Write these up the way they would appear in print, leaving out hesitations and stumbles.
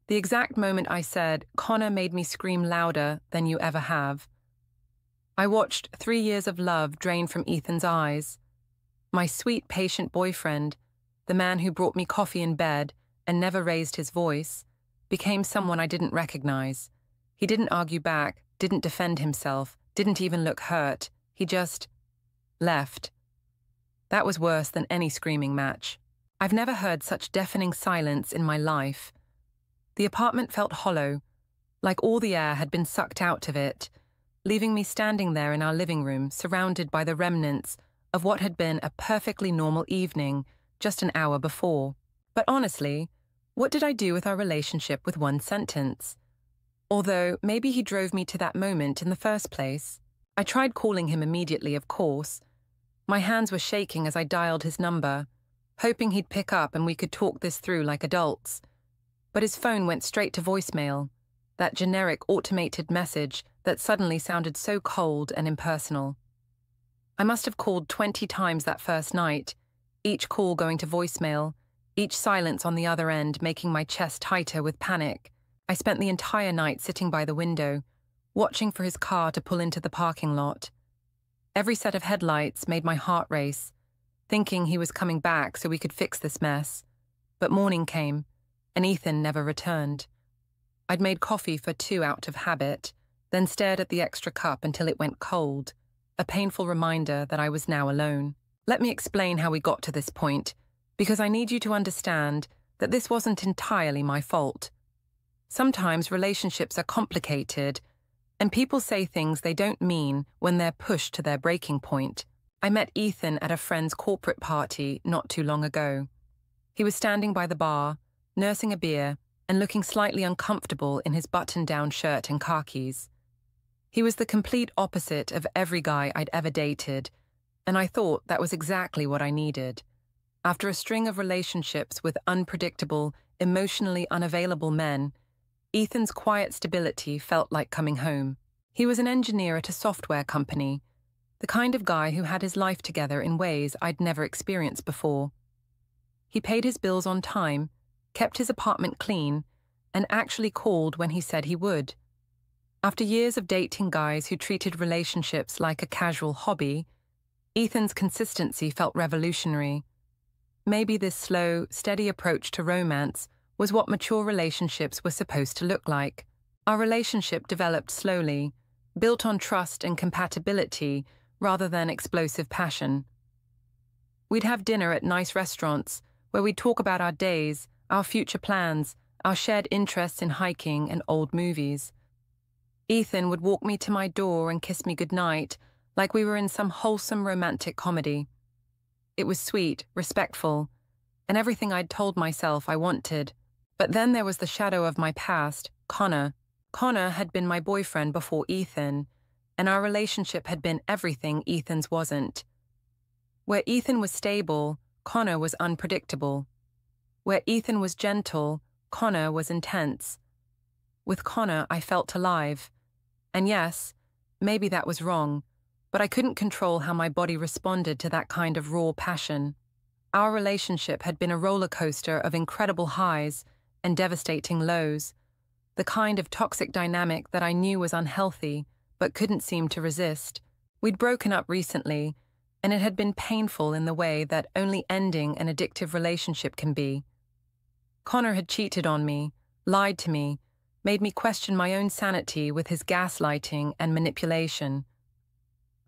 The exact moment I said, Connor made me scream louder than you ever have. I watched 3 years of love drain from Ethan's eyes. My sweet, patient boyfriend, the man who brought me coffee in bed and never raised his voice, became someone I didn't recognize. He didn't argue back, didn't defend himself, didn't even look hurt. He just left. That was worse than any screaming match. I've never heard such deafening silence in my life. The apartment felt hollow, like all the air had been sucked out of it, leaving me standing there in our living room, surrounded by the remnants of what had been a perfectly normal evening just an hour before. But honestly, what did I do with our relationship with one sentence? Although maybe he drove me to that moment in the first place. I tried calling him immediately, of course. My hands were shaking as I dialed his number, hoping he'd pick up and we could talk this through like adults. But his phone went straight to voicemail, that generic automated message that suddenly sounded so cold and impersonal. I must have called 20 times that first night, each call going to voicemail, each silence on the other end making my chest tighter with panic. I spent the entire night sitting by the window, watching for his car to pull into the parking lot. Every set of headlights made my heart race, thinking he was coming back so we could fix this mess. But morning came, and Ethan never returned. I'd made coffee for 2 out of habit, then stared at the extra cup until it went cold, a painful reminder that I was now alone. Let me explain how we got to this point, because I need you to understand that this wasn't entirely my fault. Sometimes relationships are complicated, and people say things they don't mean when they're pushed to their breaking point. I met Ethan at a friend's corporate party not too long ago. He was standing by the bar, nursing a beer, and looking slightly uncomfortable in his button-down shirt and khakis. He was the complete opposite of every guy I'd ever dated, and I thought that was exactly what I needed. After a string of relationships with unpredictable, emotionally unavailable men, Ethan's quiet stability felt like coming home. He was an engineer at a software company, the kind of guy who had his life together in ways I'd never experienced before. He paid his bills on time, kept his apartment clean, and actually called when he said he would. After years of dating guys who treated relationships like a casual hobby, Ethan's consistency felt revolutionary. Maybe this slow, steady approach to romance was what mature relationships were supposed to look like. Our relationship developed slowly, built on trust and compatibility rather than explosive passion. We'd have dinner at nice restaurants where we'd talk about our days, our future plans, our shared interests in hiking and old movies. Ethan would walk me to my door and kiss me goodnight, like we were in some wholesome romantic comedy. It was sweet, respectful, and everything I'd told myself I wanted. But then there was the shadow of my past, Connor. Connor had been my boyfriend before Ethan, and our relationship had been everything Ethan's wasn't. Where Ethan was stable, Connor was unpredictable. Where Ethan was gentle, Connor was intense. With Connor, I felt alive. And yes, maybe that was wrong, but I couldn't control how my body responded to that kind of raw passion. Our relationship had been a roller coaster of incredible highs and devastating lows, the kind of toxic dynamic that I knew was unhealthy but couldn't seem to resist. We'd broken up recently, and it had been painful in the way that only ending an addictive relationship can be. Connor had cheated on me, lied to me, made me question my own sanity with his gaslighting and manipulation.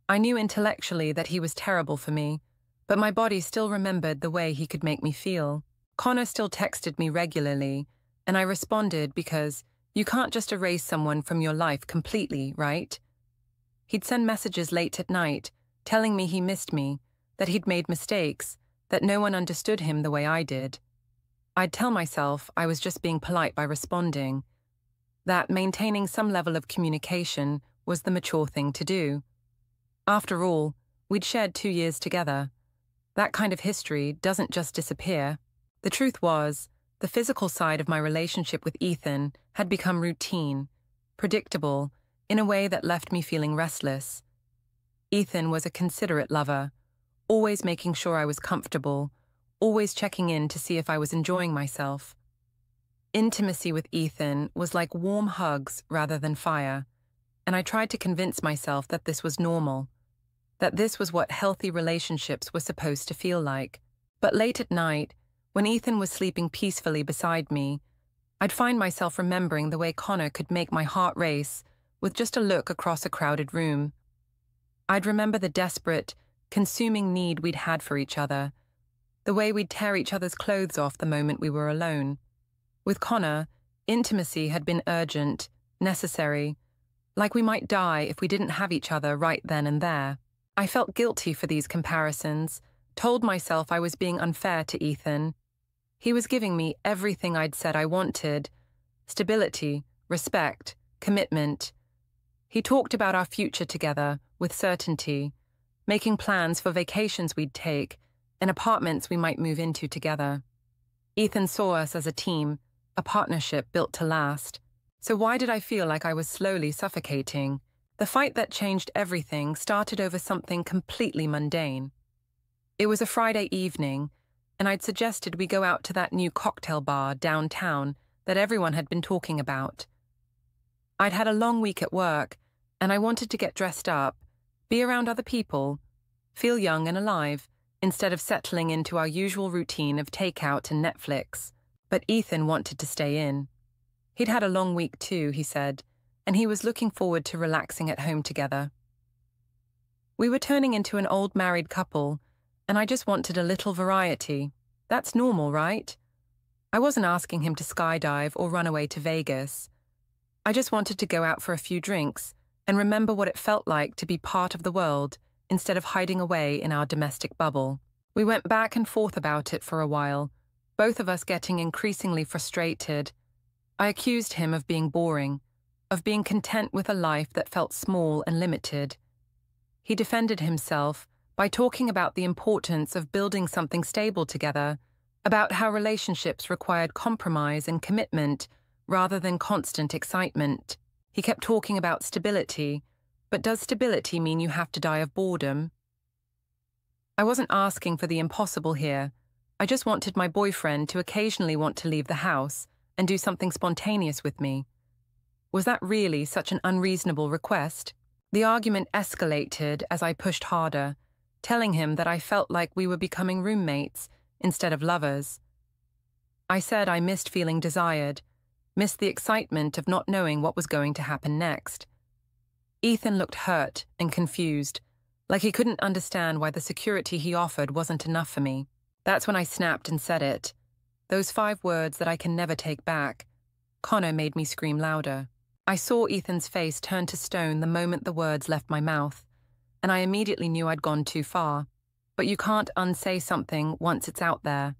I knew intellectually that he was terrible for me, but my body still remembered the way he could make me feel. Connor still texted me regularly, and I responded because you can't just erase someone from your life completely, right? He'd send messages late at night, telling me he missed me, that he'd made mistakes, that no one understood him the way I did. I'd tell myself I was just being polite by responding, that maintaining some level of communication was the mature thing to do. After all, we'd shared 2 years together. That kind of history doesn't just disappear. The truth was, the physical side of my relationship with Ethan had become routine, predictable, in a way that left me feeling restless. Ethan was a considerate lover, always making sure I was comfortable, always checking in to see if I was enjoying myself. Intimacy with Ethan was like warm hugs rather than fire, and I tried to convince myself that this was normal, that this was what healthy relationships were supposed to feel like. But late at night, when Ethan was sleeping peacefully beside me, I'd find myself remembering the way Connor could make my heart race with just a look across a crowded room. I'd remember the desperate, consuming need we'd had for each other, the way we'd tear each other's clothes off the moment we were alone. With Connor, intimacy had been urgent, necessary, like we might die if we didn't have each other right then and there. I felt guilty for these comparisons, told myself I was being unfair to Ethan. He was giving me everything I'd said I wanted: stability, respect, commitment. He talked about our future together with certainty, making plans for vacations we'd take and apartments we might move into together. Ethan saw us as a team, a partnership built to last. So why did I feel like I was slowly suffocating? The fight that changed everything started over something completely mundane. It was a Friday evening, and I'd suggested we go out to that new cocktail bar downtown that everyone had been talking about. I'd had a long week at work, and I wanted to get dressed up, be around other people, feel young and alive, instead of settling into our usual routine of takeout and Netflix. But Ethan wanted to stay in. He'd had a long week too, he said, and he was looking forward to relaxing at home together. We were turning into an old married couple, and I just wanted a little variety. That's normal, right? I wasn't asking him to skydive or run away to Vegas. I just wanted to go out for a few drinks and remember what it felt like to be part of the world instead of hiding away in our domestic bubble. We went back and forth about it for a while, both of us getting increasingly frustrated. I accused him of being boring, of being content with a life that felt small and limited. He defended himself by talking about the importance of building something stable together, about how relationships required compromise and commitment rather than constant excitement. He kept talking about stability, but does stability mean you have to die of boredom? I wasn't asking for the impossible here. I just wanted my boyfriend to occasionally want to leave the house and do something spontaneous with me. Was that really such an unreasonable request? The argument escalated as I pushed harder, telling him that I felt like we were becoming roommates instead of lovers. I said I missed feeling desired, missed the excitement of not knowing what was going to happen next. Ethan looked hurt and confused, like he couldn't understand why the security he offered wasn't enough for me. That's when I snapped and said it. Those 5 words that I can never take back. Connor made me scream louder. I saw Ethan's face turn to stone the moment the words left my mouth, and I immediately knew I'd gone too far. But you can't unsay something once it's out there.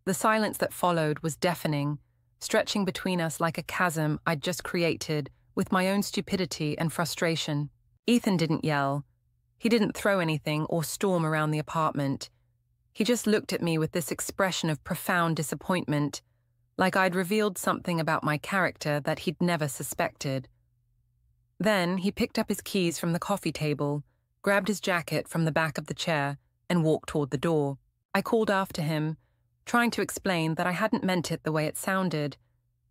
The silence that followed was deafening, stretching between us like a chasm I'd just created with my own stupidity and frustration. Ethan didn't yell. He didn't throw anything or storm around the apartment. He just looked at me with this expression of profound disappointment, like I'd revealed something about my character that he'd never suspected. Then he picked up his keys from the coffee table, grabbed his jacket from the back of the chair, and walked toward the door. I called after him, trying to explain that I hadn't meant it the way it sounded,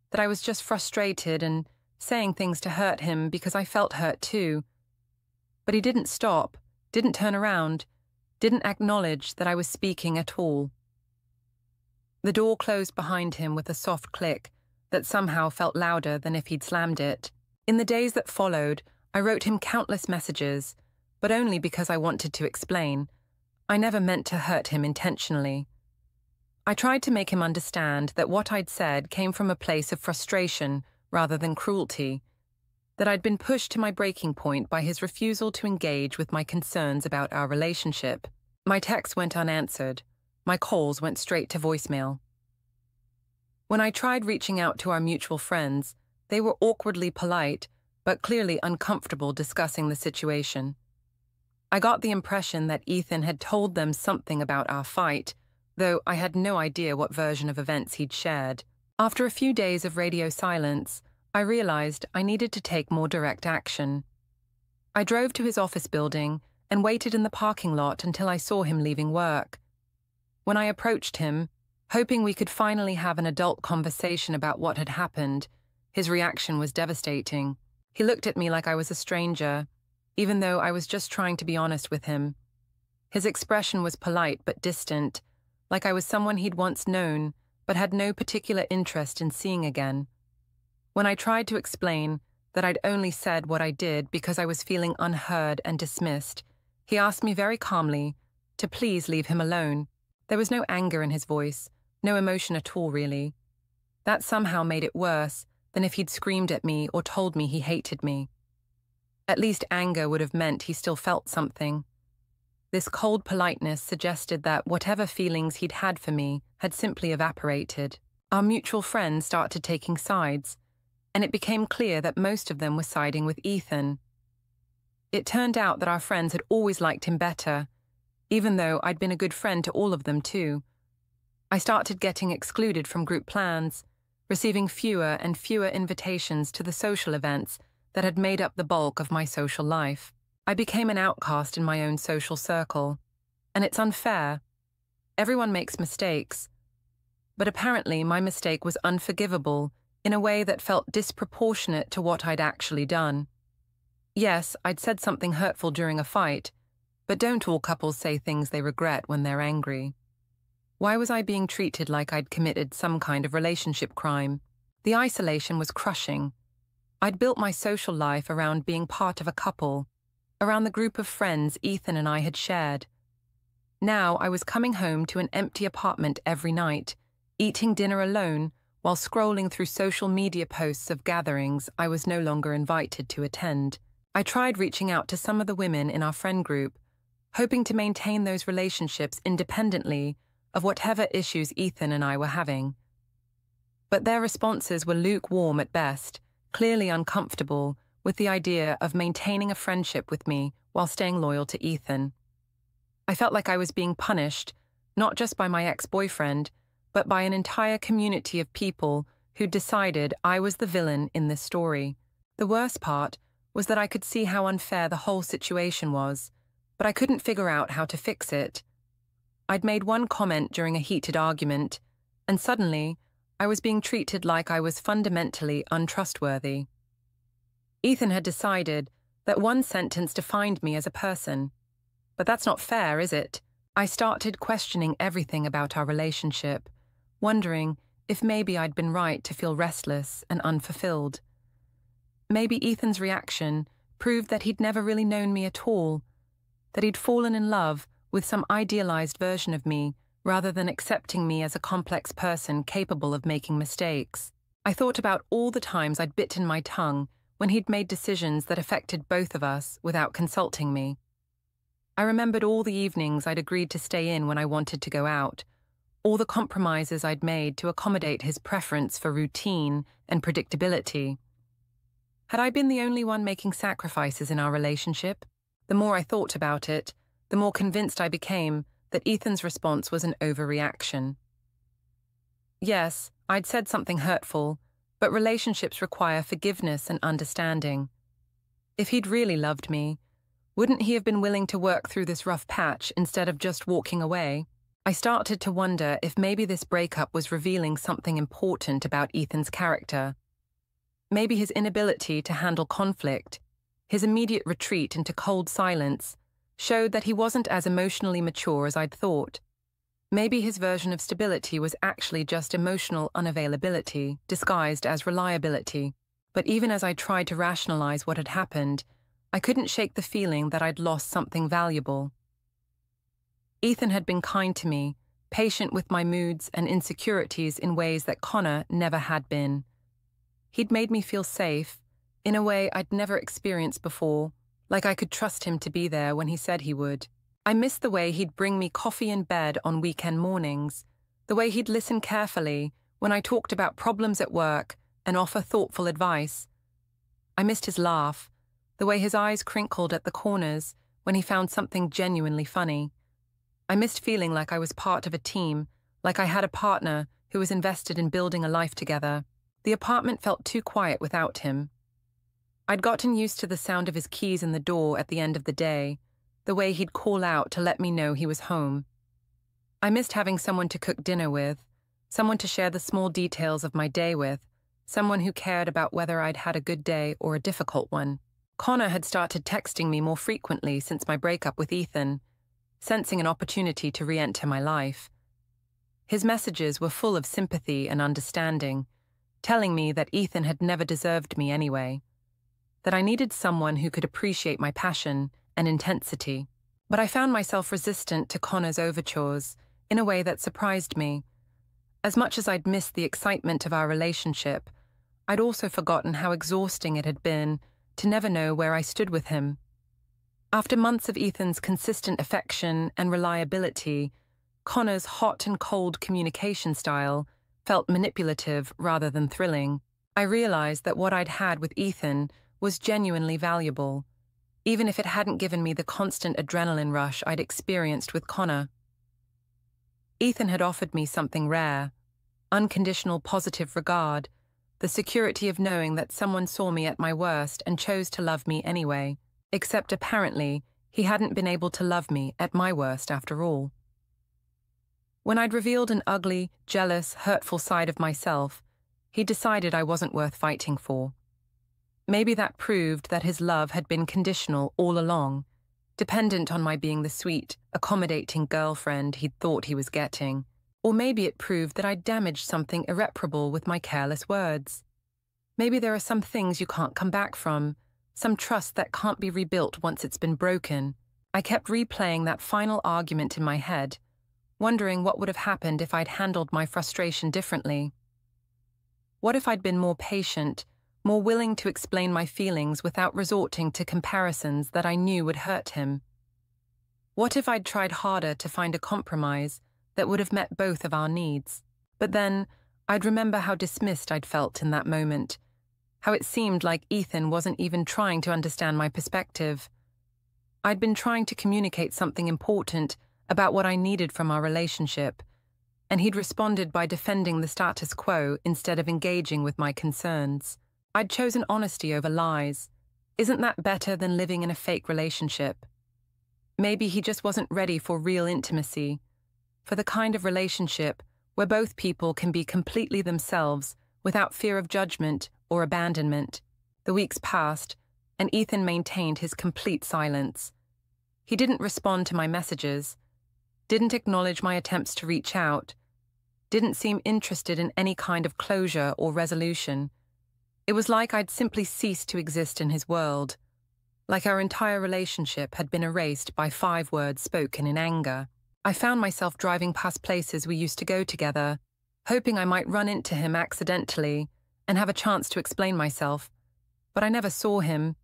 that I was just frustrated and saying things to hurt him because I felt hurt too. But he didn't stop, didn't turn around, didn't acknowledge that I was speaking at all. The door closed behind him with a soft click that somehow felt louder than if he'd slammed it. In the days that followed, I wrote him countless messages, but only because I wanted to explain. I never meant to hurt him intentionally. I tried to make him understand that what I'd said came from a place of frustration rather than cruelty, that I'd been pushed to my breaking point by his refusal to engage with my concerns about our relationship. My texts went unanswered. My calls went straight to voicemail. When I tried reaching out to our mutual friends, they were awkwardly polite, but clearly uncomfortable discussing the situation. I got the impression that Ethan had told them something about our fight, though I had no idea what version of events he'd shared. After a few days of radio silence, I realized I needed to take more direct action. I drove to his office building and waited in the parking lot until I saw him leaving work. When I approached him, Hoping we could finally have an adult conversation about what had happened, his reaction was devastating. He looked at me like I was a stranger, even though I was just trying to be honest with him. His expression was polite but distant, like I was someone he'd once known but had no particular interest in seeing again. When I tried to explain that I'd only said what I did because I was feeling unheard and dismissed, he asked me very calmly to please leave him alone. There was no anger in his voice, no emotion at all, really. That somehow made it worse than if he'd screamed at me or told me he hated me. At least anger would have meant he still felt something. This cold politeness suggested that whatever feelings he'd had for me had simply evaporated. Our mutual friends started taking sides, and it became clear that most of them were siding with Ethan. It turned out that our friends had always liked him better, even though I'd been a good friend to all of them too. I started getting excluded from group plans, receiving fewer and fewer invitations to the social events that had made up the bulk of my social life. I became an outcast in my own social circle, and it's unfair. Everyone makes mistakes, but apparently my mistake was unforgivable in a way that felt disproportionate to what I'd actually done. Yes, I'd said something hurtful during a fight, but don't all couples say things they regret when they're angry? Why was I being treated like I'd committed some kind of relationship crime? The isolation was crushing. I'd built my social life around being part of a couple, around the group of friends Ethan and I had shared. Now I was coming home to an empty apartment every night, eating dinner alone while scrolling through social media posts of gatherings I was no longer invited to attend. I tried reaching out to some of the women in our friend group, hoping to maintain those relationships independently of whatever issues Ethan and I were having. But their responses were lukewarm at best, clearly uncomfortable with the idea of maintaining a friendship with me while staying loyal to Ethan. I felt like I was being punished, not just by my ex-boyfriend, but by an entire community of people who decided I was the villain in this story. The worst part was that I could see how unfair the whole situation was, but I couldn't figure out how to fix it. I'd made one comment during a heated argument, and suddenly I was being treated like I was fundamentally untrustworthy. Ethan had decided that one sentence defined me as a person. But that's not fair, is it? I started questioning everything about our relationship, wondering if maybe I'd been right to feel restless and unfulfilled. Maybe Ethan's reaction proved that he'd never really known me at all, that he'd fallen in love with some idealized version of me rather than accepting me as a complex person capable of making mistakes. I thought about all the times I'd bitten my tongue when he'd made decisions that affected both of us without consulting me. I remembered all the evenings I'd agreed to stay in when I wanted to go out, all the compromises I'd made to accommodate his preference for routine and predictability. Had I been the only one making sacrifices in our relationship? The more I thought about it, the more convinced I became that Ethan's response was an overreaction. Yes, I'd said something hurtful, but relationships require forgiveness and understanding. If he'd really loved me, wouldn't he have been willing to work through this rough patch instead of just walking away? I started to wonder if maybe this breakup was revealing something important about Ethan's character. Maybe his inability to handle conflict, his immediate retreat into cold silence, showed that he wasn't as emotionally mature as I'd thought. Maybe his version of stability was actually just emotional unavailability, disguised as reliability. But even as I tried to rationalize what had happened, I couldn't shake the feeling that I'd lost something valuable. Ethan had been kind to me, patient with my moods and insecurities in ways that Connor never had been. He'd made me feel safe, in a way I'd never experienced before, like I could trust him to be there when he said he would. I missed the way he'd bring me coffee in bed on weekend mornings, the way he'd listen carefully when I talked about problems at work and offer thoughtful advice. I missed his laugh, the way his eyes crinkled at the corners when he found something genuinely funny. I missed feeling like I was part of a team, like I had a partner who was invested in building a life together. The apartment felt too quiet without him. I'd gotten used to the sound of his keys in the door at the end of the day, the way he'd call out to let me know he was home. I missed having someone to cook dinner with, someone to share the small details of my day with, someone who cared about whether I'd had a good day or a difficult one. Connor had started texting me more frequently since my breakup with Ethan, sensing an opportunity to re-enter my life. His messages were full of sympathy and understanding, telling me that Ethan had never deserved me anyway, that I needed someone who could appreciate my passion and intensity. But I found myself resistant to Connor's overtures in a way that surprised me. As much as I'd missed the excitement of our relationship, I'd also forgotten how exhausting it had been to never know where I stood with him. After months of Ethan's consistent affection and reliability, Connor's hot and cold communication style felt manipulative rather than thrilling. I realized that what I'd had with Ethan was genuinely valuable, even if it hadn't given me the constant adrenaline rush I'd experienced with Connor. Ethan had offered me something rare: unconditional positive regard, the security of knowing that someone saw me at my worst and chose to love me anyway, except apparently he hadn't been able to love me at my worst after all. When I'd revealed an ugly, jealous, hurtful side of myself, he decided I wasn't worth fighting for. Maybe that proved that his love had been conditional all along, dependent on my being the sweet, accommodating girlfriend he'd thought he was getting. Or maybe it proved that I'd damaged something irreparable with my careless words. Maybe there are some things you can't come back from, some trust that can't be rebuilt once it's been broken. I kept replaying that final argument in my head, wondering what would have happened if I'd handled my frustration differently. What if I'd been more patient, more willing to explain my feelings without resorting to comparisons that I knew would hurt him? What if I'd tried harder to find a compromise that would have met both of our needs? But then, I'd remember how dismissed I'd felt in that moment, how it seemed like Ethan wasn't even trying to understand my perspective. I'd been trying to communicate something important about what I needed from our relationship, and he'd responded by defending the status quo instead of engaging with my concerns. I'd chosen honesty over lies. Isn't that better than living in a fake relationship? Maybe he just wasn't ready for real intimacy, for the kind of relationship where both people can be completely themselves without fear of judgment or abandonment. The weeks passed, and Ethan maintained his complete silence. He didn't respond to my messages, didn't acknowledge my attempts to reach out, didn't seem interested in any kind of closure or resolution. It was like I'd simply ceased to exist in his world, like our entire relationship had been erased by 5 words spoken in anger. I found myself driving past places we used to go together, hoping I might run into him accidentally and have a chance to explain myself. But I never saw him,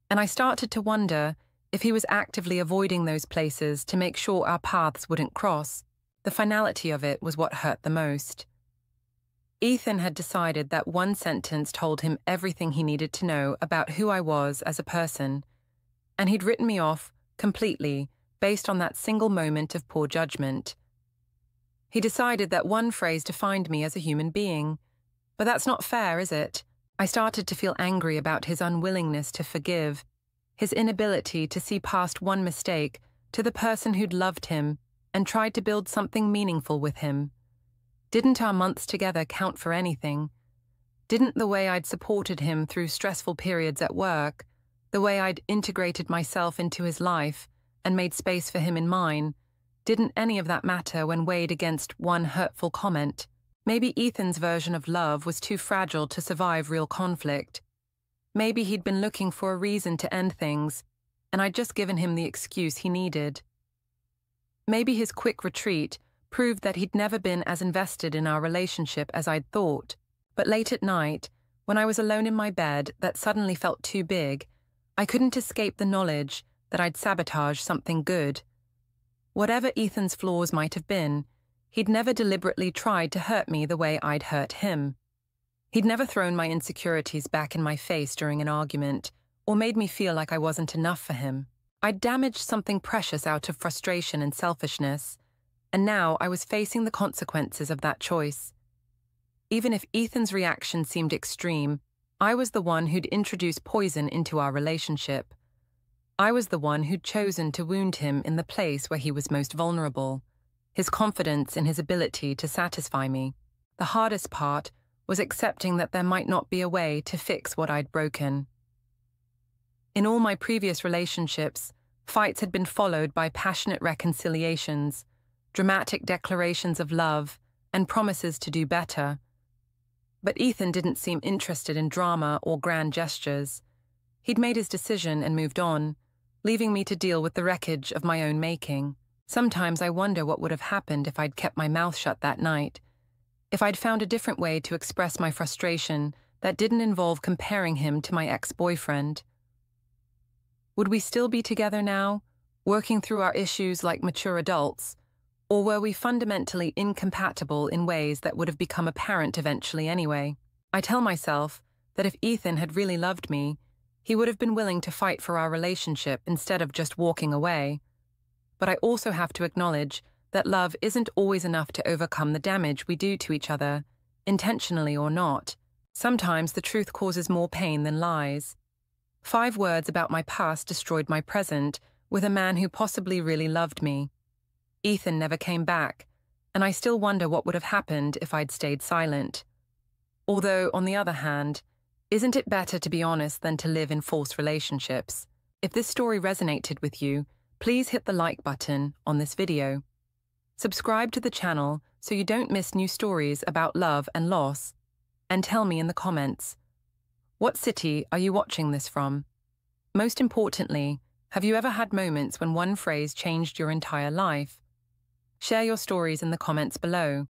and I started to wonder if he was actively avoiding those places to make sure our paths wouldn't cross. The finality of it was what hurt the most. Ethan had decided that one sentence told him everything he needed to know about who I was as a person, and he'd written me off completely based on that single moment of poor judgment. He decided that one phrase defined me as a human being. But that's not fair, is it? I started to feel angry about his unwillingness to forgive, his inability to see past one mistake to the person who'd loved him and tried to build something meaningful with him. Didn't our months together count for anything? Didn't the way I'd supported him through stressful periods at work, the way I'd integrated myself into his life and made space for him in mine, didn't any of that matter when weighed against one hurtful comment? Maybe Ethan's version of love was too fragile to survive real conflict. Maybe he'd been looking for a reason to end things, and I'd just given him the excuse he needed. Maybe his quick retreat proved that he'd never been as invested in our relationship as I'd thought. But late at night, when I was alone in my bed that suddenly felt too big, I couldn't escape the knowledge that I'd sabotaged something good. Whatever Ethan's flaws might have been, he'd never deliberately tried to hurt me the way I'd hurt him. He'd never thrown my insecurities back in my face during an argument, or made me feel like I wasn't enough for him. I'd damaged something precious out of frustration and selfishness, and now I was facing the consequences of that choice. Even if Ethan's reaction seemed extreme, I was the one who'd introduced poison into our relationship. I was the one who'd chosen to wound him in the place where he was most vulnerable, his confidence in his ability to satisfy me. The hardest part was accepting that there might not be a way to fix what I'd broken. In all my previous relationships, fights had been followed by passionate reconciliations, dramatic declarations of love, and promises to do better. But Ethan didn't seem interested in drama or grand gestures. He'd made his decision and moved on, leaving me to deal with the wreckage of my own making. Sometimes I wonder what would have happened if I'd kept my mouth shut that night, if I'd found a different way to express my frustration that didn't involve comparing him to my ex-boyfriend. Would we still be together now, working through our issues like mature adults, or were we fundamentally incompatible in ways that would have become apparent eventually anyway? I tell myself that if Ethan had really loved me, he would have been willing to fight for our relationship instead of just walking away. But I also have to acknowledge that love isn't always enough to overcome the damage we do to each other, intentionally or not. Sometimes the truth causes more pain than lies. 5 words about my past destroyed my present with a man who possibly really loved me. Ethan never came back, and I still wonder what would have happened if I'd stayed silent. Although, on the other hand, isn't it better to be honest than to live in false relationships? If this story resonated with you, please hit the like button on this video. Subscribe to the channel so you don't miss new stories about love and loss. And tell me in the comments, what city are you watching this from? Most importantly, have you ever had moments when one phrase changed your entire life? Share your stories in the comments below.